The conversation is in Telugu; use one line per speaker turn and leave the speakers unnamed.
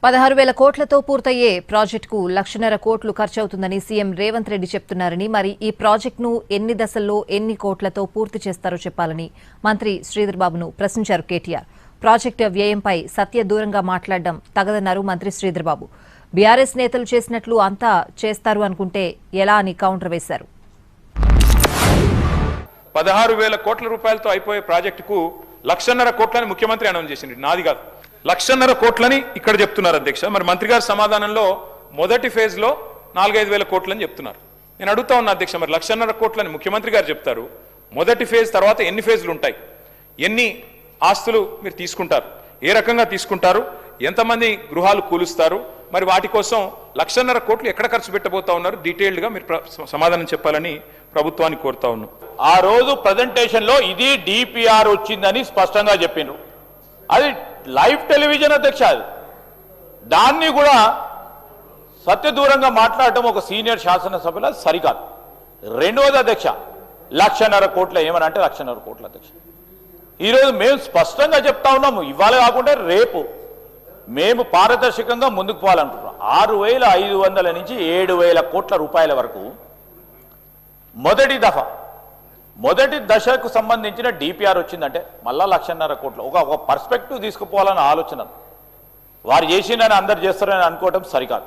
16,000 కోట్లతో పూర్తయ్యే ప్రాజెక్టుకు 1,00,000 కోట్లు ఖర్చవుతుందని సీఎం రేవంత్ రెడ్డి చెప్తున్నారని, మరి ఈ ప్రాజెక్టును ఎన్ని దశల్లో ఎన్ని కోట్లతో పూర్తి చేస్తారో చెప్పాలని మంత్రి శ్రీధర్ బాబును ప్రశ్నించారు కేటీఆర్. ప్రాజెక్టు వ్యయంపై సత్య దూరంగా మాట్లాడడం తగదన్నారు మంత్రి శ్రీధర్ బాబు. బీఆర్ఎస్ నేతలు చేసినట్లు అంతా చేస్తారు అనుకుంటే ఎలా అని కౌంటర్ వేశారు.
16,000 కోట్ల రూపాయలతో అయిపోయే ప్రాజెక్టుకు 1,00,000 కోట్లని ముఖ్యమంత్రి అనౌన్స్ చేసింది. నాది కాదు, 1,00,000 కోట్లని ఇక్కడ చెప్తున్నారు అధ్యక్ష. మరి మంత్రి గారి సమాధానంలో మొదటి ఫేజ్ లో 4-5 వేల కోట్లని చెప్తున్నారు. నేను అడుగుతా ఉన్నా అధ్యక్ష, మరి 1,00,000 కోట్లని ముఖ్యమంత్రి గారు చెప్తారు, మొదటి ఫేజ్ తర్వాత ఎన్ని ఫేజ్లు ఉంటాయి, ఎన్ని ఆస్తులు మీరు తీసుకుంటారు, ఏ రకంగా తీసుకుంటారు, ఎంతమంది గృహాలు కూలుస్తారు, మరి వాటి కోసం 1,00,000 కోట్లు ఎక్కడ ఖర్చు పెట్టబోతా ఉన్నారు, డీటెయిల్డ్ గా మీరు సమాధానం చెప్పాలని ప్రభుత్వాన్ని కోరుతా ఉన్నాం.
ఆ రోజు ప్రజెంటేషన్ లో ఇది డిపిఆర్ వచ్చిందని స్పష్టంగా చెప్పిండ్రు. అది లైవ్ టెలివిజన్ అధ్యక్ష. దాన్ని కూడా సత్యదూరంగా మాట్లాడటం ఒక సీనియర్ శాసనసభలో సరికాదు. రెండవది అధ్యక్ష, 1,00,000 కోట్ల ఏమని అంటే 1,00,000 కోట్ల అధ్యక్ష. ఈరోజు మేము స్పష్టంగా చెప్తా ఉన్నాము, ఇవాళ కాకుండా రేపు మేము పారదర్శకంగా ముందుకు పోవాలనుకుంటున్నాం. 6,500 నుంచి 7,000 కోట్ల రూపాయల వరకు మొదటి దశకు సంబంధించిన డిపిఆర్ వచ్చిందంటే మళ్ళా 1,00,000 కోట్లు ఒక పర్స్పెక్టివ్ తీసుకుపోవాలన్న ఆలోచన. వారు చేసిందని అందరు చేస్తారని అనుకోవటం సరికాదు.